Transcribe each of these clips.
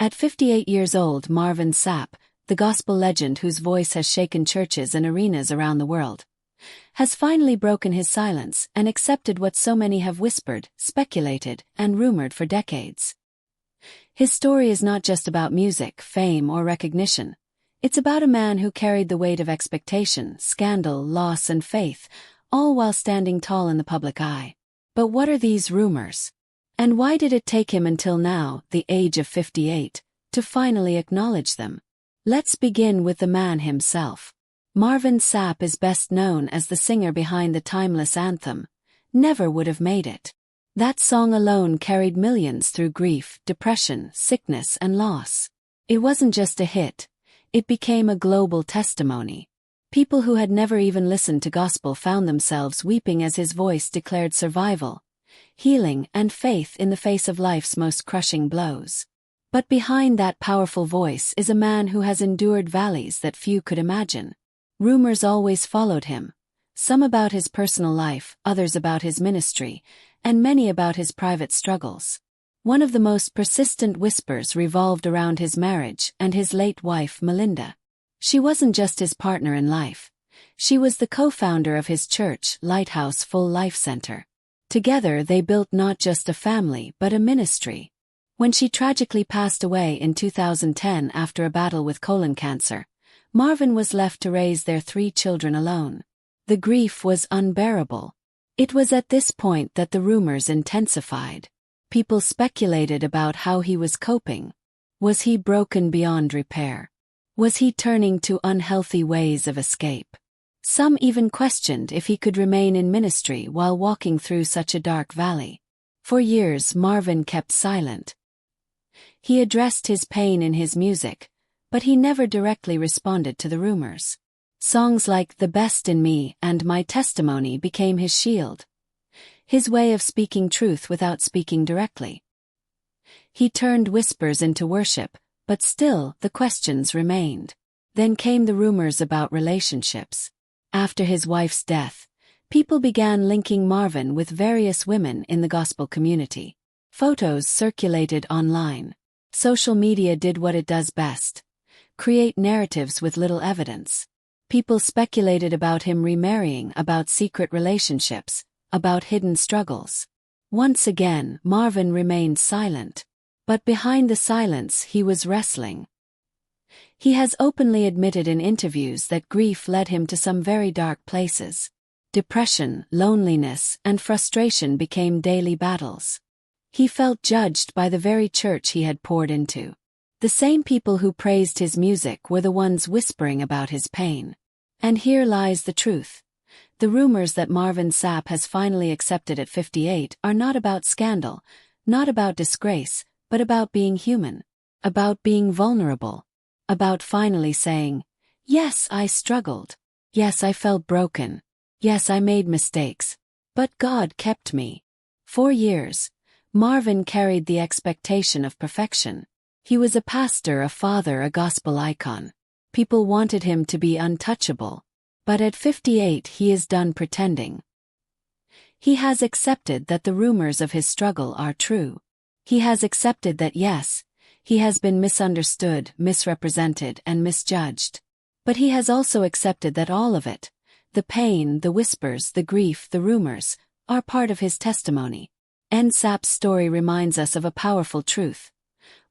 At 58 years old, Marvin Sapp, the gospel legend whose voice has shaken churches and arenas around the world, has finally broken his silence and accepted what so many have whispered, speculated, and rumored for decades. His story is not just about music, fame, or recognition. It's about a man who carried the weight of expectation, scandal, loss, and faith, all while standing tall in the public eye. But what are these rumors? And why did it take him until now, the age of 58, to finally acknowledge them? Let's begin with the man himself. Marvin Sapp is best known as the singer behind the timeless anthem, "Never Would Have Made It." That song alone carried millions through grief, depression, sickness, and loss. It wasn't just a hit, it became a global testimony. People who had never even listened to gospel found themselves weeping as his voice declared survival, healing, and faith in the face of life's most crushing blows. But behind that powerful voice is a man who has endured valleys that few could imagine. Rumors always followed him, some about his personal life, others about his ministry, and many about his private struggles. One of the most persistent whispers revolved around his marriage and his late wife, Melinda. She wasn't just his partner in life. She was the co-founder of his church, Lighthouse Full Life Center. Together they built not just a family but a ministry. When she tragically passed away in 2010 after a battle with colon cancer, Marvin was left to raise their 3 children alone. The grief was unbearable. It was at this point that the rumors intensified. People speculated about how he was coping. Was he broken beyond repair? Was he turning to unhealthy ways of escape? Some even questioned if he could remain in ministry while walking through such a dark valley. For years, Marvin kept silent. He addressed his pain in his music, but he never directly responded to the rumors. Songs like "The Best in Me" and "My Testimony" became his shield, his way of speaking truth without speaking directly. He turned whispers into worship, but still the questions remained. Then came the rumors about relationships. After his wife's death, people began linking Marvin with various women in the gospel community. Photos circulated online. Social media did what it does best: create narratives with little evidence. People speculated about him remarrying, about secret relationships, about hidden struggles. Once again, Marvin remained silent. But behind the silence, he was wrestling. He has openly admitted in interviews that grief led him to some very dark places. Depression, loneliness, and frustration became daily battles. He felt judged by the very church he had poured into. The same people who praised his music were the ones whispering about his pain. And here lies the truth. The rumors that Marvin Sapp has finally accepted at 58 are not about scandal, not about disgrace, but about being human, about being vulnerable, about finally saying, "Yes, I struggled. Yes, I felt broken. Yes, I made mistakes. But God kept me." For years, Marvin carried the expectation of perfection. He was a pastor, a father, a gospel icon. People wanted him to be untouchable. But at 58 he is done pretending. He has accepted that the rumors of his struggle are true. He has accepted that yes, he has been misunderstood, misrepresented, and misjudged. But he has also accepted that all of it, the pain, the whispers, the grief, the rumors, are part of his testimony. Sapp's story reminds us of a powerful truth.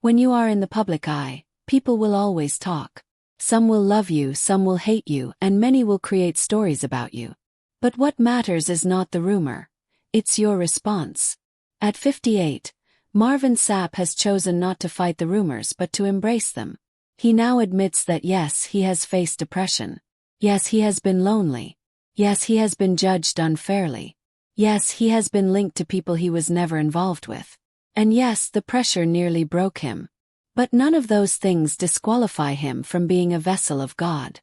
When you are in the public eye, people will always talk. Some will love you, some will hate you, and many will create stories about you. But what matters is not the rumor. It's your response. At 58, Marvin Sapp has chosen not to fight the rumors but to embrace them. He now admits that yes, he has faced depression. Yes, he has been lonely. Yes, he has been judged unfairly. Yes, he has been linked to people he was never involved with. And yes, the pressure nearly broke him. But none of those things disqualify him from being a vessel of God.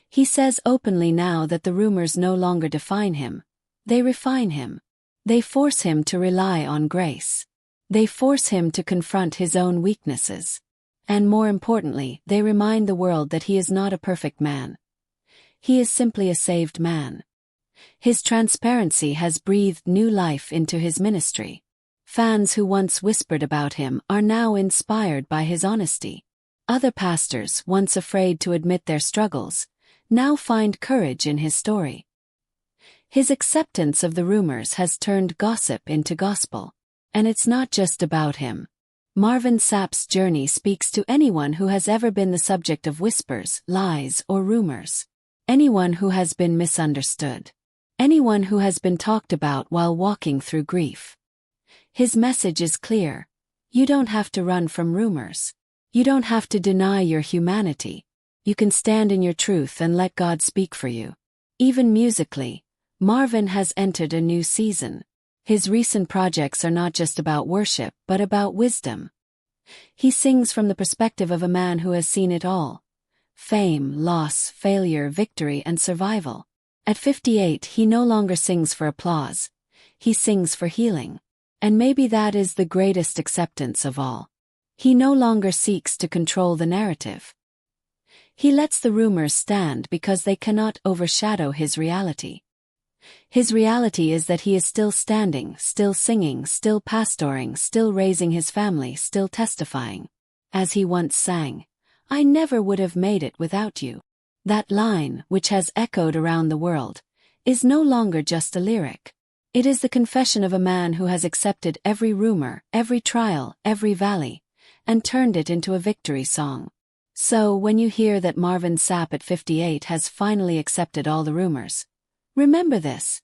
He says openly now that the rumors no longer define him. They refine him. They force him to rely on grace. They force him to confront his own weaknesses. And more importantly, they remind the world that he is not a perfect man. He is simply a saved man. His transparency has breathed new life into his ministry. Fans who once whispered about him are now inspired by his honesty. Other pastors, once afraid to admit their struggles, now find courage in his story. His acceptance of the rumors has turned gossip into gospel. And it's not just about him. Marvin Sapp's journey speaks to anyone who has ever been the subject of whispers, lies, or rumors. Anyone who has been misunderstood. Anyone who has been talked about while walking through grief. His message is clear. You don't have to run from rumors. You don't have to deny your humanity. You can stand in your truth and let God speak for you. Even musically, Marvin has entered a new season. His recent projects are not just about worship, but about wisdom. He sings from the perspective of a man who has seen it all. Fame, loss, failure, victory, and survival. At 58, he no longer sings for applause. He sings for healing. And maybe that is the greatest acceptance of all. He no longer seeks to control the narrative. He lets the rumors stand because they cannot overshadow his reality. His reality is that he is still standing, still singing, still pastoring, still raising his family, still testifying. As he once sang, "I never would have made it without you." That line, which has echoed around the world, is no longer just a lyric. It is the confession of a man who has accepted every rumor, every trial, every valley, and turned it into a victory song. So, when you hear that Marvin Sapp at 58 has finally accepted all the rumors, remember this.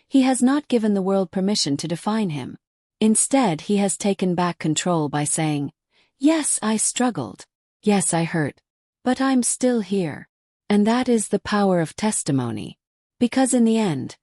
He has not given the world permission to define him. Instead, he has taken back control by saying, "Yes, I struggled. Yes, I hurt. But I'm still here." And that is the power of testimony. Because in the end,